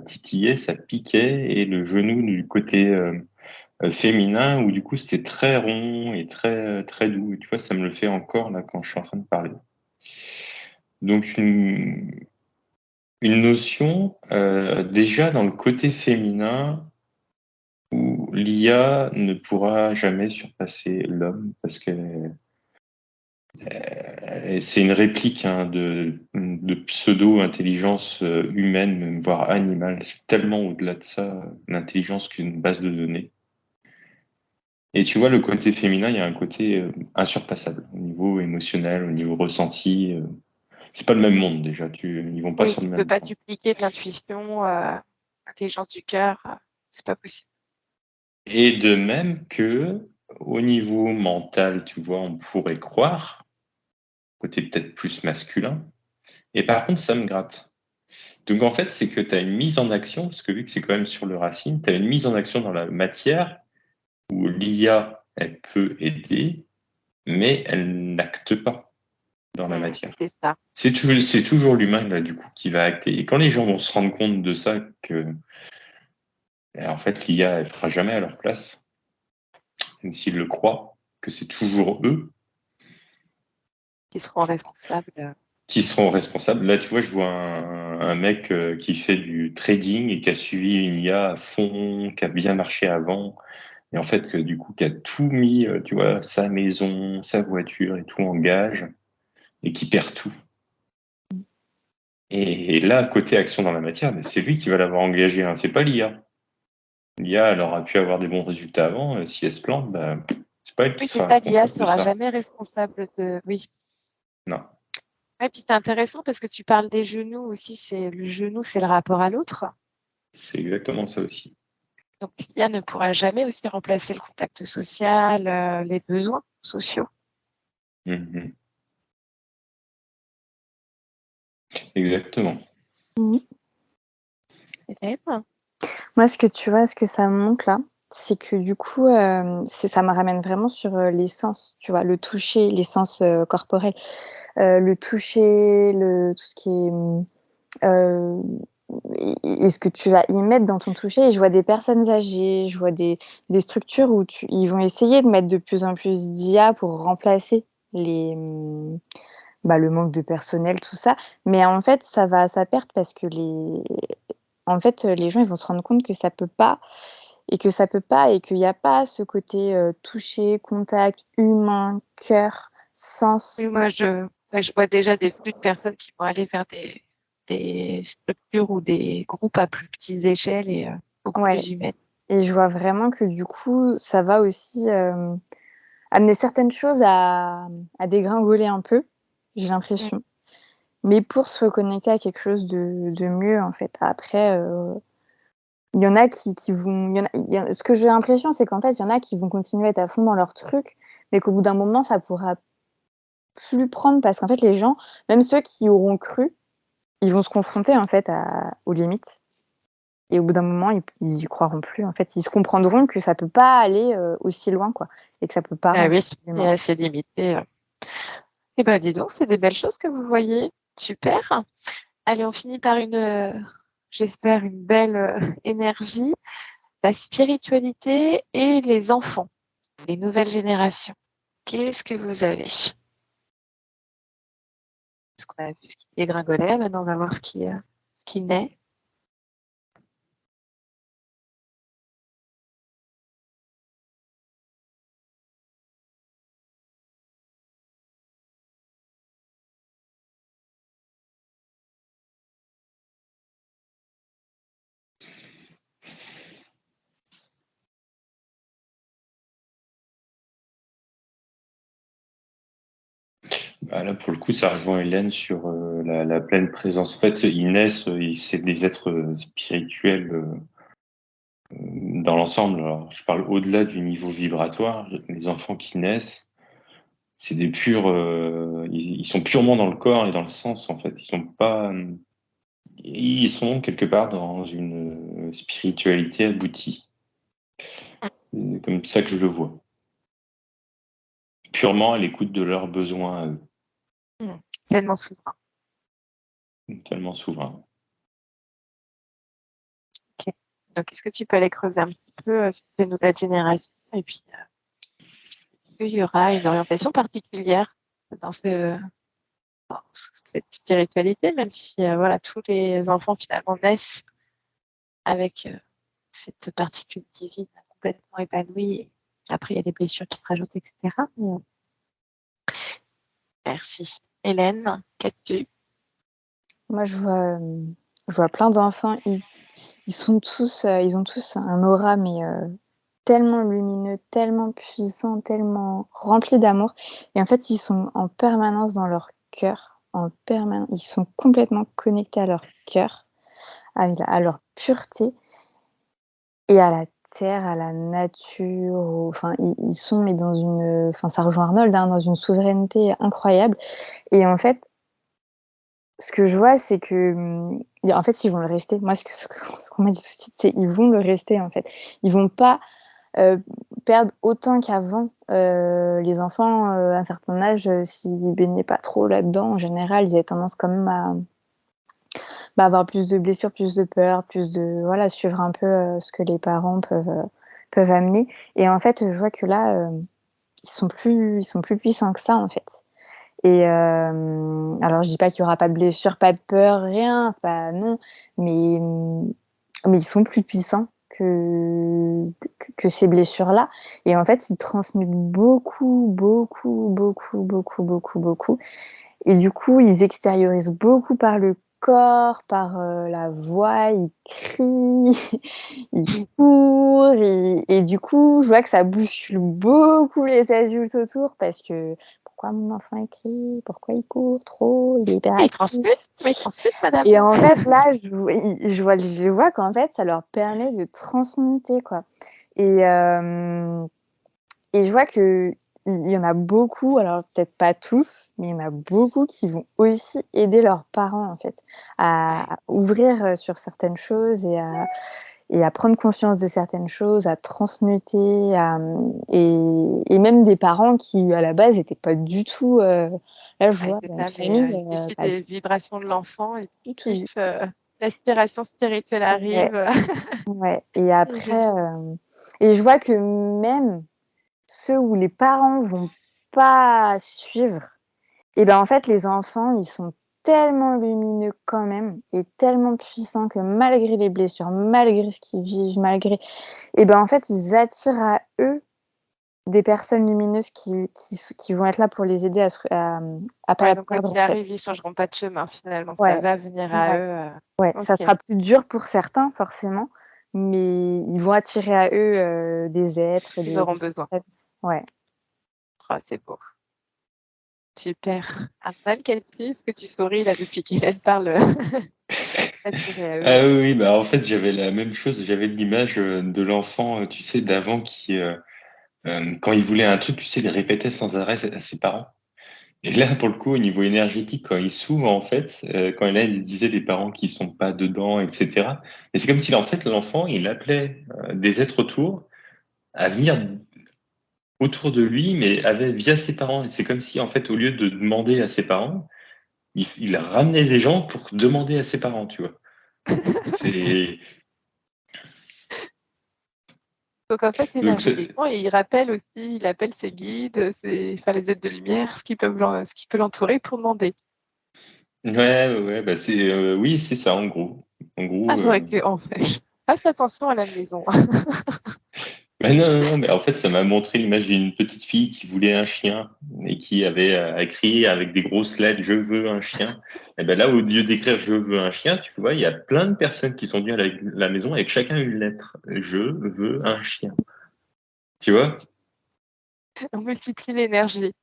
titillait, ça piquait. Et le genou du côté féminin où du coup c'était très rond et très doux. Et tu vois, ça me le fait encore là quand je suis en train de parler. Donc une notion déjà dans le côté féminin où l'IA ne pourra jamais surpasser l'homme parce que c'est une réplique hein, de pseudo-intelligence humaine, même voire animale. C'est tellement au-delà de ça, l'intelligence qu'une base de données. Et tu vois, le côté féminin, il y a un côté insurpassable au niveau émotionnel, au niveau ressenti. C'est pas le même monde déjà. Ils vont pas Oui, sur tu le ne peux même pas plan. dupliquer de l'intuition, l'intelligence du cœur, c'est pas possible. Et de même que au niveau mental, tu vois, on pourrait croire, côté peut-être plus masculin. Et par contre, ça me gratte. Donc en fait, c'est que tu as une mise en action, parce que vu que c'est quand même sur le racine, tu as une mise en action dans la matière où l'IA, elle peut aider, mais elle n'acte pas. dans la matière. C'est ça. C'est toujours l'humain, là, du coup, qui va acter. Et quand les gens vont se rendre compte de ça, que, en fait, l'IA, elle fera jamais à leur place, même s'ils le croient, que c'est toujours eux Qui seront responsables. qui seront responsables. Là, tu vois, je vois un mec qui fait du trading et qui a suivi une IA à fond, qui a bien marché avant, et en fait, que, du coup, qui a tout mis, tu vois, sa maison, sa voiture et tout en gage, et qui perd tout. Et là, côté action dans la matière, mais c'est lui qui va l'avoir engagé, hein, c'est pas l'IA. L'IA, elle aura pu avoir des bons résultats avant, si elle se plante, bah, c'est pas elle qui Oui, c'est sera ça, l'IA responsable de sera ça. jamais responsable de. Oui. Non, Ouais, puis c'est intéressant parce que tu parles des genoux aussi, le genou, c'est le rapport à l'autre. c'est exactement ça aussi. Donc l'IA ne pourra jamais aussi remplacer le contact social, les besoins sociaux. Mhm. Exactement. Hélène. Moi, ce que ça me montre là, c'est que du coup, ça me ramène vraiment sur les sens, tu vois, le toucher, les sens corporels, le toucher, tout ce qui est et ce que tu vas y mettre dans ton toucher. Et je vois des personnes âgées, je vois des structures où ils vont essayer de mettre de plus en plus d'IA pour remplacer le manque de personnel, tout ça. Mais en fait, ça va à sa perte parce que les gens ils vont se rendre compte que ça peut pas et qu'il n'y a pas ce côté toucher, contact, humain, cœur, Oui, sens. moi, je vois déjà des flux de personnes qui vont aller vers des structures ou des groupes à plus petites échelles et beaucoup Ouais. plus humaines. Et je vois vraiment que du coup, ça va aussi amener certaines choses à dégringoler un peu, j'ai Mm. l'impression. Mais pour se reconnecter à quelque chose de mieux, en fait. Après, il y en a qui vont. Ce que j'ai l'impression, c'est qu'en fait, il y en a qui vont continuer à être à fond dans leur truc, mais qu'au bout d'un moment, ça pourra plus prendre parce qu'en fait, les gens, même ceux qui auront cru, ils vont se confronter en fait aux limites. Et au bout d'un moment, ils y croiront plus. En fait, ils se comprendront que ça peut pas aller aussi loin, quoi, et que ça peut pas Ah oui, remplacer c'est l'humain. assez limité. Eh ben, dis donc, c'est des belles choses que vous voyez. Super. Allez, on finit par j'espère, une belle énergie. La spiritualité et les enfants, les nouvelles générations. Qu'est-ce que vous avez? Parce qu'on a vu ce qui dégringolait, maintenant on va voir ce qui naît. Bah, là, pour le coup, ça rejoint Hélène sur la pleine présence. En fait, ils naissent, c'est des êtres spirituels dans l'ensemble. Alors, je parle au-delà du niveau vibratoire. Les enfants qui naissent, c'est des purs, ils sont purement dans le corps et dans le sens, en fait. Ils sont quelque part dans une spiritualité aboutie. C'est comme ça que je le vois. Purement à l'écoute de leurs besoins à eux, Pleinement souverain. tellement souverains. Ok. Donc, est-ce que tu peux aller creuser un petit peu sur ces nouvelles générations? Et puis, est-ce qu'il y aura une orientation particulière dans cette spiritualité, même si voilà, tous les enfants finalement naissent avec cette particule divine complètement épanouie. Après, il y a des blessures qui se rajoutent, etc. Mais, merci. Hélène, qu'as-tu? Moi, je vois plein d'enfants. Ils ont tous un aura, mais tellement lumineux, tellement puissant, tellement rempli d'amour. Et en fait, ils sont en permanence dans leur cœur, en permanence. Ils sont complètement connectés à leur cœur, à leur pureté et à la terre, à la nature. Enfin, ils sont mais dans une. Enfin, ça rejoint Arnold, hein, dans une souveraineté incroyable. Et en fait, ce que je vois, c'est que, en fait, ils vont le rester. Moi, ce qu'on m'a dit tout de suite, c'est ils vont le rester, en fait. Ils vont pas perdre autant qu'avant. Les enfants, à un certain âge, s'ils baignaient pas trop là-dedans, en général, ils avaient tendance quand même à avoir plus de blessures, plus de peur, plus de suivre un peu ce que les parents peuvent amener. Et en fait, je vois que là, ils sont plus puissants que ça, en fait. Et alors, je dis pas qu'il y aura pas de blessures, pas de peur, rien, enfin non, mais ils sont plus puissants que ces blessures-là. Et en fait, ils transmutent beaucoup, beaucoup, beaucoup, beaucoup, beaucoup, beaucoup. Et du coup, ils extériorisent beaucoup par le corps, par la voix, ils crient, ils courent. Et du coup, je vois que ça bouscule beaucoup les adultes autour parce que pourquoi mon enfant il crie? Pourquoi il court trop? Il est Mais hyperactif. ils transmutent, madame. Et en fait, là, je vois qu'en fait, ça leur permet de transmuter, quoi. Et, euh, et je vois que il y en a beaucoup, alors peut-être pas tous, mais il y en a beaucoup qui vont aussi aider leurs parents, en fait, à ouvrir sur certaines choses et à prendre conscience de certaines choses, à transmuter, et même des parents qui, à la base, n'étaient pas du tout... là, je vois C'est dans une ça, mais famille, il suffit pas des vibrations de l'enfant et du tout. pif, l'aspiration spirituelle Ouais, arrive. ouais. Et après, Génial. et je vois que même ceux où les parents vont pas suivre, et ben en fait, les enfants, ils sont tellement lumineux quand même et tellement puissants que malgré les blessures, malgré ce qu'ils vivent, et ben en fait, ils attirent à eux des personnes lumineuses qui vont être là pour les aider à Ouais, pas donc quoi perdre, qu'il en fait. arrive, ils changeront pas de chemin finalement. Ça Ouais, va venir à ouais, eux. ouais. Ça OK, sera plus dur pour certains, forcément, mais ils vont attirer à eux des êtres, ils auront besoin. ouais. Oh, c'est beau. Super. Arnaud, Cathy, est-ce que tu souris là depuis qu'Hélène parle attiré à eux? Ah oui, oui, bah en fait, j'avais la même chose. J'avais l'image de l'enfant, tu sais, d'avant qui, quand il voulait un truc, tu sais, il répétait sans arrêt à ses parents. Et là, pour le coup, au niveau énergétique, quand il s'ouvre, en fait, quand là, il disait des parents qui sont pas dedans, etc. Et c'est comme si, en fait, l'enfant, il appelait des êtres autour à venir autour de lui, mais via ses parents. Et c'est comme si, en fait, au lieu de demander à ses parents, il ramenait les gens pour demander à ses parents, tu vois. C'est Donc en fait, donc énergétiquement, il appelle ses guides, les êtres de lumière, ce qui peut l'entourer pour demander. ouais, bah c'est oui, c'est ça en gros. En Ah, gros, faudrait que en fait, je fasse attention à la maison. bah non, non, non, mais en fait, ça m'a montré l'image d'une petite fille qui voulait un chien et qui avait écrit avec des grosses lettres «Je veux un chien». Et ben là, au lieu d'écrire «Je veux un chien», tu vois, il y a plein de personnes qui sont venues à la maison avec chacun une lettre «Je veux un chien». Tu vois, On multiplie l'énergie.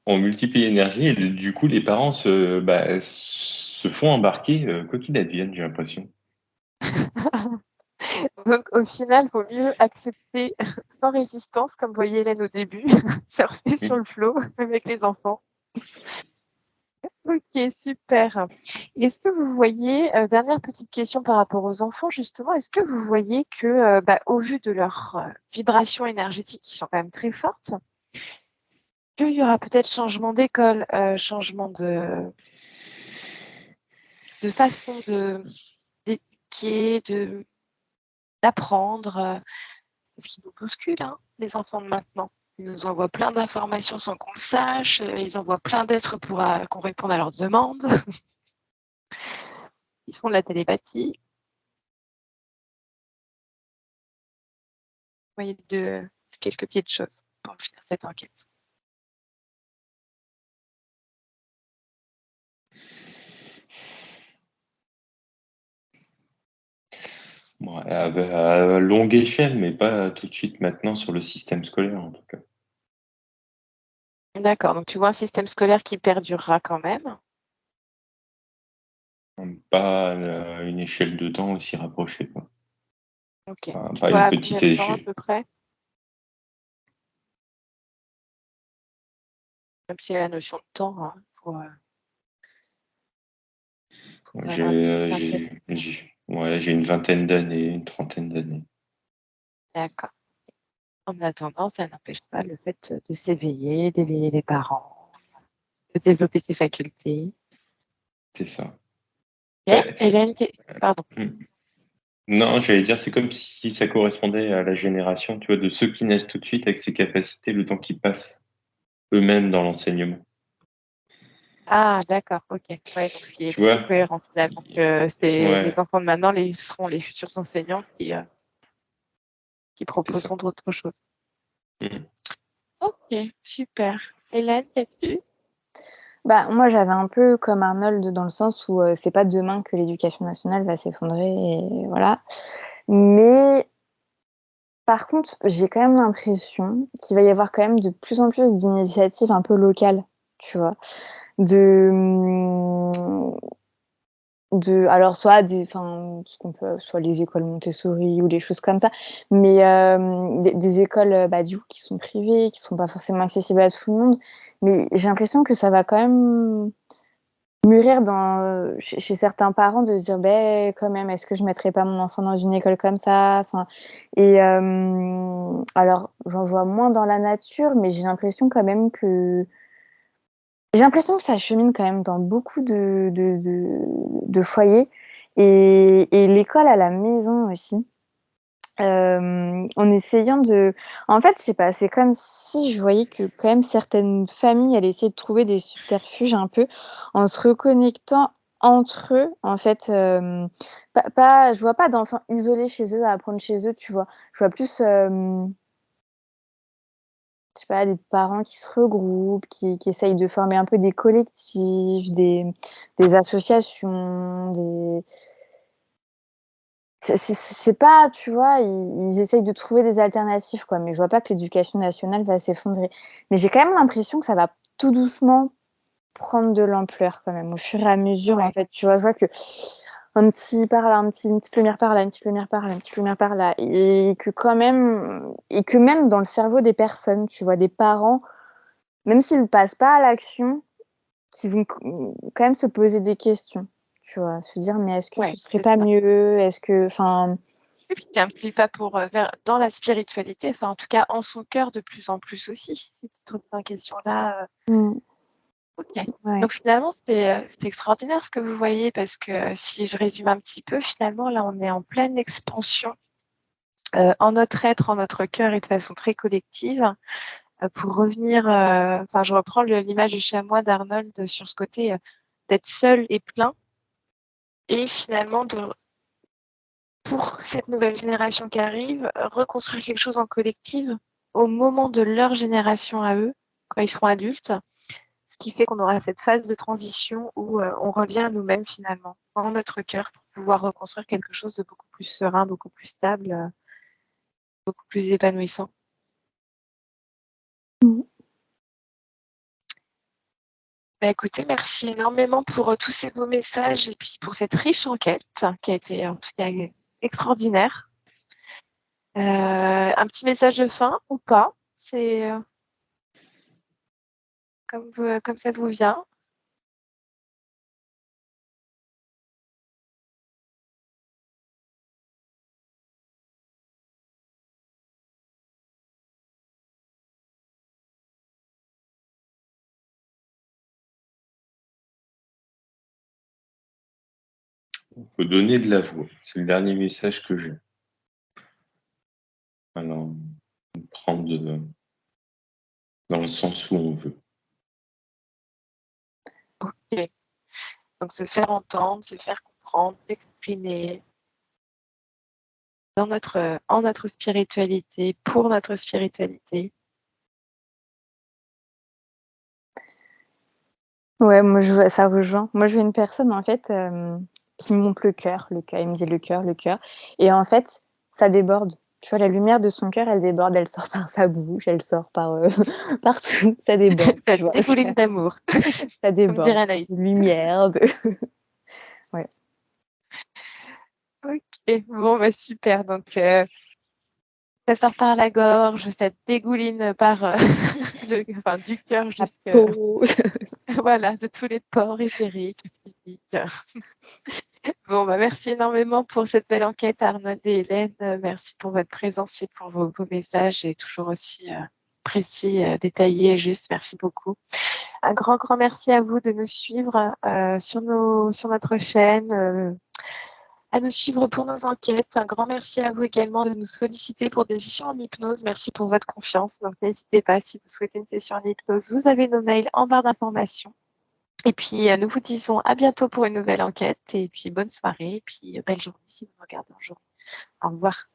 on multiplie l'énergie et du coup, les parents se font embarquer quoi qu'il advienne, j'ai l'impression. Donc au final, il vaut mieux accepter sans résistance, comme voyait Hélène au début, surfer sur Oui. le flot avec les enfants. OK, super. Est-ce que vous voyez, dernière petite question par rapport aux enfants justement, est-ce que vous voyez que, au vu de leurs, vibrations énergétiques qui sont quand même très fortes, qu'il y aura peut-être changement d'école, changement de façon d'éduquer, d'apprendre, parce qu'ils nous bousculent, hein, les enfants de maintenant. Ils nous envoient plein d'informations sans qu'on le sache, ils envoient plein d'êtres pour, qu'on réponde à leurs demandes. Ils font de la télépathie. Vous voyez quelques petites choses pour finir cette enquête. Bon, à longue échelle, mais pas tout de suite maintenant sur le système scolaire en tout cas. D'accord, donc tu vois un système scolaire qui perdurera quand même. Pas à une échelle de temps aussi rapprochée, quoi. OK. Enfin, Tu pas vois une à petite combien de temps à échelle. peu près? Même si la notion de temps, hein, pour avoir une petite enquête. Ouais, j'ai une vingtaine d'années, une trentaine d'années. D'accord. En attendant, ça n'empêche pas le fait de s'éveiller, d'éveiller les parents, de développer ses facultés. C'est ça. Ok, Ouais. Hélène, pardon. Non, j'allais dire, c'est comme si ça correspondait à la génération, tu vois, de ceux qui naissent tout de suite avec ces capacités, le temps qu'ils passent eux-mêmes dans l'enseignement. Ah, d'accord, ok. Ouais, donc ce qui est Tu plutôt vois? cohérent finalement, que c'est les Ouais, enfants de maintenant seront les futurs enseignants qui c'est ça. proposeront d'autres choses. Mhm. Ok, super. Hélène, qu'as-tu? Bah, moi, j'avais un peu comme Arnold dans le sens où c'est pas demain que l'éducation nationale va s'effondrer, et voilà. Mais par contre, j'ai quand même l'impression qu'il va y avoir quand même de plus en plus d'initiatives un peu locales, tu vois. De, alors soit soit les écoles Montessori ou des choses comme ça, mais des écoles du coup, qui sont privées, qui sont pas forcément accessibles à tout le monde. Mais j'ai l'impression que ça va quand même mûrir chez certains parents de se dire quand même, est-ce que je mettrais pas mon enfant dans une école comme ça, enfin, et alors j'en vois moins dans la nature, mais j'ai l'impression que ça chemine quand même dans beaucoup de foyers, et l'école à la maison aussi. En essayant en fait, je sais pas, c'est comme si je voyais que quand même certaines familles allaient essayer de trouver des subterfuges un peu en se reconnectant entre eux, en fait. Je vois pas d'enfants isolés chez eux à apprendre chez eux, tu vois. Je vois plus, je sais pas, des parents qui se regroupent, qui essayent de former un peu des collectifs, des associations, c'est pas, tu vois, ils essayent de trouver des alternatives, quoi, mais je vois pas que l'éducation nationale va s'effondrer. Mais j'ai quand même l'impression que ça va tout doucement prendre de l'ampleur, quand même, au fur et à mesure, en Ouais. fait. Tu vois, je vois que un petit par là, une petite lumière par là, une petite lumière par là, une petite lumière par là, et que même dans le cerveau des personnes, tu vois, des parents, même s'ils ne passent pas à l'action, qui vont quand même se poser des questions, tu vois, se dire, mais est-ce que ce Ouais, serait c'est pas ça. mieux? Est-ce que, enfin, Et puis, il y a un petit pas dans la spiritualité, enfin, en tout cas, en son cœur de plus en plus aussi, ces petites questions-là. Ok. ouais. Donc, finalement, c'est extraordinaire ce que vous voyez, parce que si je résume un petit peu, finalement, là, on est en pleine expansion en notre être, en notre cœur et de façon très collective. Pour revenir, enfin, je reprends l'image du chamois d'Arnold sur ce côté d'être seul et plein, et finalement pour cette nouvelle génération qui arrive, reconstruire quelque chose en collective au moment de leur génération à eux, quand ils seront adultes, ce qui fait qu'on aura cette phase de transition où on revient à nous-mêmes finalement, en notre cœur, pour pouvoir reconstruire quelque chose de beaucoup plus serein, beaucoup plus stable, beaucoup plus épanouissant. Bah, écoutez, merci énormément pour tous ces beaux messages et puis pour cette riche enquête qui a été en tout cas extraordinaire. Un petit message de fin ou pas? C'est comme ça vous vient. Il faut donner de la voix. C'est le dernier message que j'ai. Alors, prendre dans le sens où on veut. Ok. Donc se faire entendre, se faire comprendre, s'exprimer en notre spiritualité, pour notre spiritualité. Ouais, moi ça rejoint. Moi, je veux une personne en fait qui me montre le cœur. Il me dit le cœur, le cœur. Et en fait, ça déborde. Tu vois, la lumière de son cœur, elle déborde, elle sort par sa bouche, elle sort par partout. Ça déborde, Ça tu vois. dégouline d'amour, Ça comme déborde dirait Anaïs. de lumière. Ouais. Ok, bon, bah, super. Donc, ça sort par la gorge, ça dégouline par du cœur La jusque peau. voilà, de tous les pores éthériques, physiques. Bon, bah, merci énormément pour cette belle enquête, Arnold et Hélène. Merci pour votre présence et pour vos messages et toujours aussi précis, détaillés et justes. Merci beaucoup. Un grand, grand merci à vous de nous suivre sur notre chaîne, à nous suivre pour nos enquêtes. Un grand merci à vous également de nous solliciter pour des sessions en hypnose. Merci pour votre confiance. Donc, n'hésitez pas, si vous souhaitez une session en hypnose, vous avez nos mails en barre d'informations. Et puis, nous vous disons à bientôt pour une nouvelle enquête. Et puis, bonne soirée. Et puis, belle journée si vous regardez en journée. Au revoir.